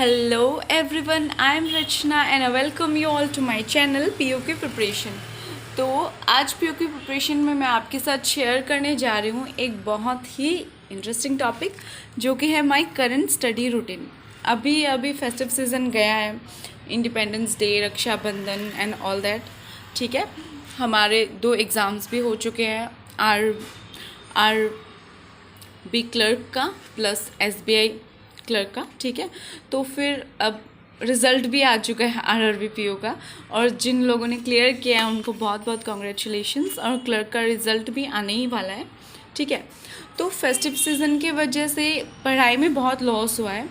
Hello everyone, I am Rachna and I welcome you all to my channel POK Preparation। तो आज POK Preparation में मैं आपके साथ शेयर करने जा रही हूँ एक बहुत ही इंटरेस्टिंग टॉपिक जो कि है माय करंट स्टडी रूटीन। अभी फेस्टिव सीज़न गया है, Independence Day, Rakshabandhan and all that. ठीक है, हमारे 2 एग्ज़ाम्स भी हो चुके हैं, आर बी क्लर्क का प्लस SBI क्लर्क का। ठीक है, तो फिर अब रिज़ल्ट भी आ चुका है RRBPO का, और जिन लोगों ने क्लियर किया है उनको बहुत बहुत कॉन्ग्रेचुलेशंस, और क्लर्क का रिज़ल्ट भी आने ही वाला है। ठीक है, तो फेस्टिव सीज़न की वजह से पढ़ाई में बहुत लॉस हुआ है।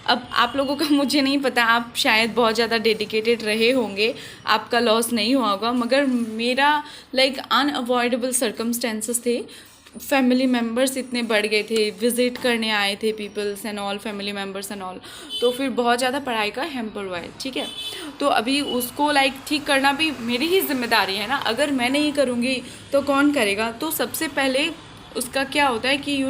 अब आप लोगों का मुझे नहीं पता, आप शायद बहुत ज़्यादा डेडिकेटेड रहे होंगे, आपका लॉस नहीं हुआ होगा, मगर मेरा अनअवॉइडेबल सर्कमस्टेंसेस थे। फैमिली मेम्बर्स इतने बढ़ गए थे, विज़िट करने आए थे peoples and all, family members and all, तो फिर बहुत ज़्यादा पढ़ाई का हैम्पर हुआ है। ठीक है, तो अभी उसको ठीक करना भी मेरी ही जिम्मेदारी है ना। अगर मैं नहीं करूँगी तो कौन करेगा? तो सबसे पहले उसका क्या होता है कि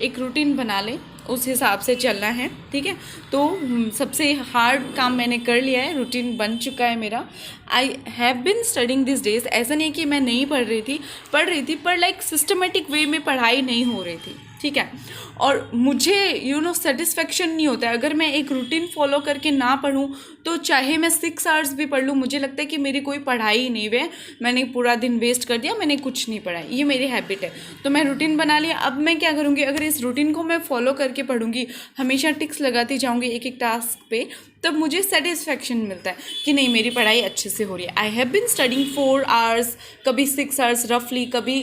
एक रूटीन बना लें, उस हिसाब से चलना है। ठीक है, तो सबसे हार्ड काम मैंने कर लिया है, रूटीन बन चुका है मेरा। I have been studying this days. ऐसा नहीं कि मैं नहीं पढ़ रही थी पर सिस्टमेटिक वे में पढ़ाई नहीं हो रही थी। ठीक है, और मुझे सेटिस्फेक्शन नहीं होता है अगर मैं एक रूटीन फॉलो करके ना पढूं, तो चाहे मैं 6 आवर्स भी पढ़ लूँ, मुझे लगता है कि मेरी कोई पढ़ाई ही नहीं हुई, मैंने पूरा दिन वेस्ट कर दिया, मैंने कुछ नहीं पढ़ा। ये मेरी हैबिट है। तो मैं रूटीन बना लिया। अब मैं क्या करूँगी, अगर इस रूटीन को मैं फॉलो करके पढ़ूँगी, हमेशा टिक्स लगाती जाऊँगी एक एक टास्क पे, तब मुझे सेटिस्फेक्शन मिलता है कि नहीं, मेरी पढ़ाई अच्छे से हो रही है। I have been studying 4 hours, कभी 6 आवर्स रफली, कभी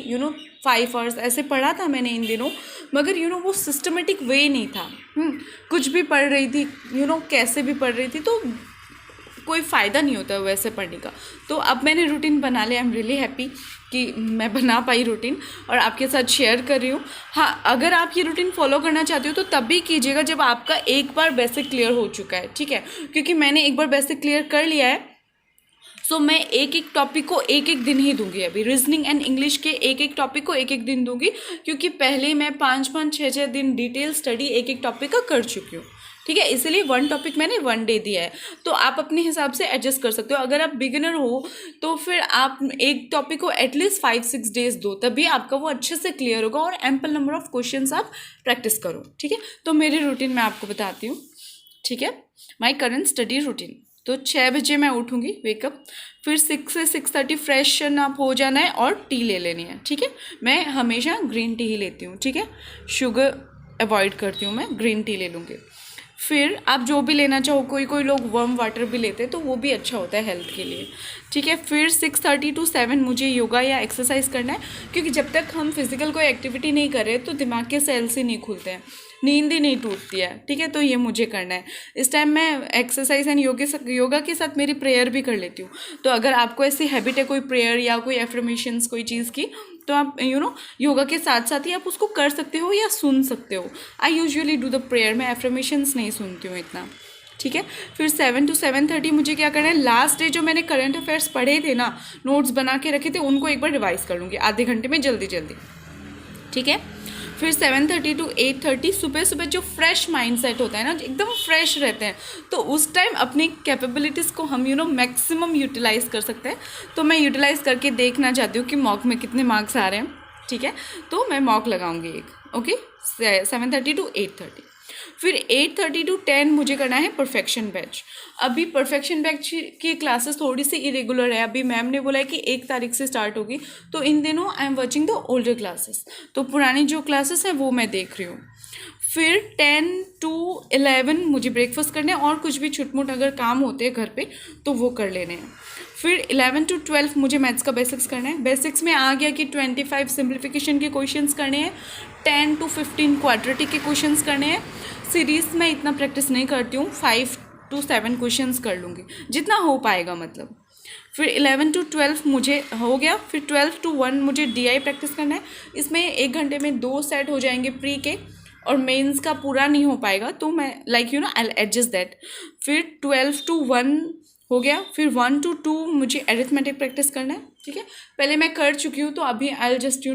5 आवर्स, ऐसे पढ़ा था मैंने इन दिनों, मगर वो सिस्टमेटिक वे नहीं था। कुछ भी पढ़ रही थी, कैसे भी पढ़ रही थी, तो कोई फ़ायदा नहीं होता वैसे पढ़ने का। तो अब मैंने रूटीन बना लिया। आई एम रियली हैप्पी कि मैं बना पाई रूटीन और आपके साथ शेयर कर रही हूँ। हाँ, अगर आप ये रूटीन फॉलो करना चाहते हो तो तब भी कीजिएगा जब आपका एक बार बेसिक क्लियर हो चुका है। ठीक है, क्योंकि मैंने एक बार बेसिक क्लियर कर लिया है, सो मैं एक एक टॉपिक को एक एक दिन ही दूंगी। अभी रीजनिंग एंड इंग्लिश के एक एक टॉपिक को एक एक दिन दूंगी, क्योंकि पहले मैं 5-5, 6-6 दिन डिटेल स्टडी एक एक टॉपिक का कर चुकी हूँ। ठीक है, इसलिए 1 टॉपिक मैंने 1 डे दिया है। तो आप अपने हिसाब से एडजस्ट कर सकते हो। अगर आप बिगिनर हो तो फिर आप एक टॉपिक को एटलीस्ट 5-6 डेज दो, तभी आपका वो अच्छे से क्लियर होगा, और एम्पल नंबर ऑफ क्वेश्चंस आप प्रैक्टिस करो। ठीक है, तो मेरी रूटीन मैं आपको बताती हूँ। ठीक है, माई करंट स्टडी रूटीन। तो 6 बजे मैं उठूँगी, वेकअप, फिर 6 से 6:30 फ्रेशन अप हो जाना है और टी ले लेनी है। ठीक है, मैं हमेशा ग्रीन टी ही लेती हूँ। ठीक है, शुगर अवॉइड करती हूँ, मैं ग्रीन टी ले लूँगी। फिर आप जो भी लेना चाहो, कोई लोग वार्म वाटर भी लेते हैं, तो वो भी अच्छा होता है हेल्थ के लिए। ठीक है, फिर 6:30 to 7 मुझे योगा या एक्सरसाइज करना है, क्योंकि जब तक हम फिजिकल कोई एक्टिविटी नहीं कर रहे तो दिमाग के सेल्स ही नहीं खुलते हैं, नींद ही नहीं टूटती है। ठीक है, तो ये मुझे करना है। इस टाइम मैं एक्सरसाइज एंड योगा के साथ मेरी प्रेयर भी कर लेती हूँ। तो अगर आपको ऐसी हैबिट है कोई प्रेयर या कोई एफर्मेशंस कोई चीज़ की, तो आप योगा के साथ साथ ही आप उसको कर सकते हो या सुन सकते हो। I usually do the prayer, मैं एफर्मेशंस नहीं सुनती हूँ इतना। ठीक है, फिर 7 to 7:30 मुझे क्या करना है, लास्ट डे जो मैंने करंट अफेयर्स पढ़े थे ना, नोट्स बना के रखे थे, उनको एक बार रिवाइज कर लूँगी आधे घंटे में, जल्दी जल्दी। ठीक है, फिर 7:30 to 8:30 सुबह जो फ्रेश माइंड सेट होता है ना, एकदम फ्रेश रहते हैं, तो उस टाइम अपनी कैपेबिलिटीज़ को हम मैक्सिमम यूटिलाइज़ कर सकते हैं। तो मैं यूटिलाइज़ करके देखना चाहती हूँ कि मॉक में कितने मार्क्स आ रहे हैं। ठीक है, तो मैं मॉक लगाऊंगी एक। Okay, 7:30 to 8:30। फिर 8:30 to 10 मुझे करना है परफेक्शन बैच। अभी परफेक्शन बैच की क्लासेस थोड़ी सी इरेगुलर है, अभी मैम ने बोला है कि 1 तारीख से स्टार्ट होगी, तो इन दिनों I am watching the older classes, तो पुरानी जो क्लासेस हैं वो मैं देख रही हूँ। फिर 10 to 11 मुझे ब्रेकफास्ट करने हैं, और कुछ भी छुटमुट अगर काम होते हैं घर पे तो वो कर लेने हैं। फिर 11 to 12 मुझे मैथ्स का बेसिक्स करना है। बेसिक्स में आ गया कि 25 सिंप्लीफिकेशन के क्वेश्चंस करने हैं, 10 to 15 क्वाड्रेटिक के क्वेश्चंस करने हैं। सीरीज़ में इतना प्रैक्टिस नहीं करती हूँ, 5 to 7 क्वेश्चंस कर लूँगी, जितना हो पाएगा मतलब। फिर 11 to 12 मुझे हो गया। फिर 12 to 1 मुझे DI प्रैक्टिस करना है। इसमें 1 घंटे में 2 सेट हो जाएंगे प्री के, और मेंस का पूरा नहीं हो पाएगा, तो मैं आई एडजस्ट दैट। फिर 12 to 1 हो गया। फिर 1 to 2 मुझे एरिथमेटिक प्रैक्टिस करना है। ठीक है, पहले मैं कर चुकी हूँ, तो अभी आई जस्ट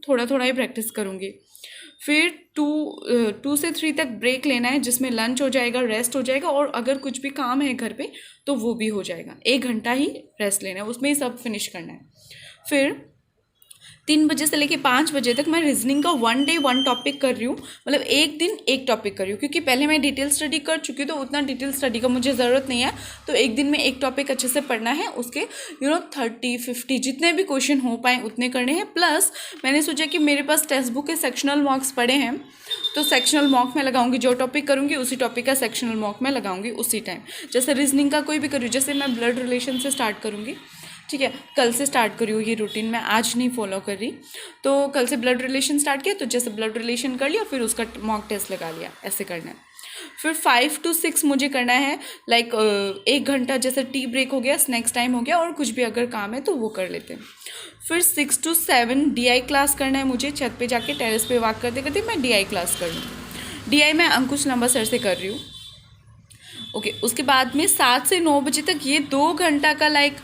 थोड़ा थोड़ा ही प्रैक्टिस करूँगी। फिर 2 से 3 तक ब्रेक लेना है, जिसमें लंच हो जाएगा, रेस्ट हो जाएगा, और अगर कुछ भी काम है घर पे तो वो भी हो जाएगा। 1 घंटा ही रेस्ट लेना है, उसमें ही सब फिनिश करना है। फिर 3 बजे से लेके 5 बजे तक मैं रीजनिंग का 1 डे 1 टॉपिक कर रही हूँ, मतलब एक दिन एक टॉपिक कर रही हूँ, क्योंकि पहले मैं डिटेल स्टडी कर चुकी हूँ तो उतना डिटेल स्टडी का मुझे ज़रूरत नहीं है। तो एक दिन में एक टॉपिक अच्छे से पढ़ना है, उसके 30-50 जितने भी क्वेश्चन हो पाए उतने करने हैं। प्लस मैंने सोचा कि मेरे पास टेक्स्ट बुक के सेक्शनल मार्क्स पड़े हैं, तो सेक्शनल मॉक में लगाऊंगी, जो टॉपिक करूंगी उसी टॉपिक का सेक्शनल मॉक में लगाऊंगी उसी टाइम। जैसे रीजनिंग का कोई भी करूँ, जैसे मैं ब्लड रिलेशन से स्टार्ट करूंगी, ठीक है, कल से स्टार्ट करी हूँ ये रूटीन, मैं आज नहीं फॉलो कर रही। तो कल से ब्लड रिलेशन स्टार्ट किया, तो जैसे ब्लड रिलेशन कर लिया, फिर उसका मॉक टेस्ट लगा लिया, ऐसे करना है। फिर 5 to 6 मुझे करना है, लाइक 1 घंटा, जैसे टी ब्रेक हो गया, स्नैक्स टाइम हो गया, और कुछ भी अगर काम है तो वो कर लेते हैं। फिर 6 to 7 DI क्लास करना है मुझे, छत पे जाके टेरेस पे वॉक करते करते मैं DI क्लास कर लूँ। DI मैं अंकुश लंबा सर से कर रही हूँ। ओके, उसके बाद में 7 से 9 बजे तक ये 2 घंटा का लाइक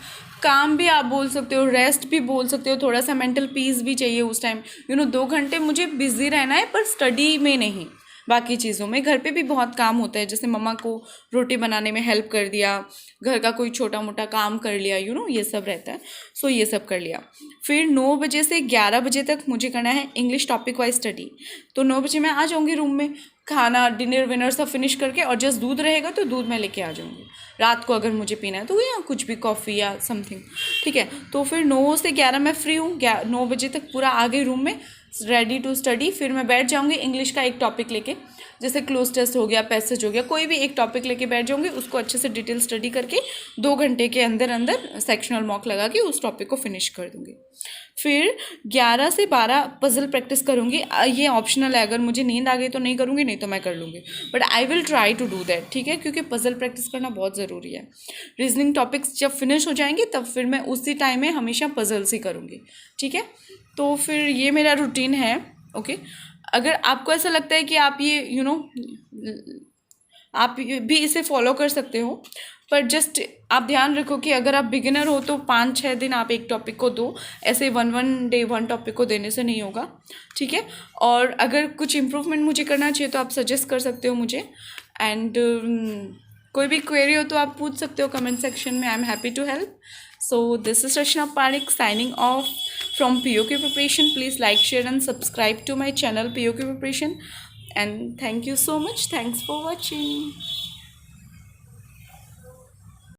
काम भी आप बोल सकते हो, रेस्ट भी बोल सकते हो, थोड़ा सा मेंटल पीस भी चाहिए उस टाइम। 2 घंटे मुझे बिजी रहना है, पर स्टडी में नहीं, बाकी चीज़ों में। घर पे भी बहुत काम होता है, जैसे मम्मा को रोटी बनाने में हेल्प कर दिया, घर का कोई छोटा मोटा काम कर लिया, ये सब रहता है। सो ये सब कर लिया। फिर 9 बजे से 11 बजे तक मुझे करना है इंग्लिश टॉपिक वाइज स्टडी। तो 9 बजे मैं आ जाऊँगी रूम में, खाना डिनर विनर सब फिनिश करके, और जस्ट दूध रहेगा तो दूध मैं लेके आ जाऊँगी। रात को अगर मुझे पीना है तो या कुछ भी कॉफ़ी या समथिंग, ठीक है। तो फिर 9 से 11 मैं फ्री हूँ, 9 बजे तक पूरा आ गई रूम में, रेडी टू स्टडी। फिर मैं बैठ जाऊँगी इंग्लिश का एक टॉपिक लेके, जैसे क्लोज टेस्ट हो गया, पैसेज हो गया, कोई भी एक टॉपिक लेके बैठ जाऊँगी, उसको अच्छे से डिटेल स्टडी करके 2 घंटे के अंदर अंदर सेक्शनल मॉक लगा के उस टॉपिक को फिनिश कर दूँगी। फिर 11 से 12 पजल प्रैक्टिस करूँगी। ये ऑप्शनल है, अगर मुझे नींद आ गई तो नहीं करूँगी, नहीं तो मैं कर लूँगी, but I will try to do that, ठीक है, क्योंकि पजल प्रैक्टिस करना बहुत ज़रूरी है। रीजनिंग टॉपिक्स जब फिनिश हो जाएंगे तब फिर मैं उसी टाइम में हमेशा पजल्स ही करूँगी, ठीक है। तो फिर ये मेरा रूटीन है। ओके, अगर आपको ऐसा लगता है कि आप ये आप भी इसे फॉलो कर सकते हो, पर जस्ट आप ध्यान रखो कि अगर आप बिगिनर हो तो 5-6 दिन आप एक टॉपिक को दो, ऐसे 1 डे 1 टॉपिक को देने से नहीं होगा, ठीक है। और अगर कुछ इम्प्रूवमेंट मुझे करना चाहिए तो आप सजेस्ट कर सकते हो मुझे, एंड कोई भी क्वेरी हो तो आप पूछ सकते हो कमेंट सेक्शन में, I am happy to help. So this is Rachna Pareek signing off from POK preparation. Please like, share and subscribe to my channel POK preparation, and thank you so much. Thanks for watching.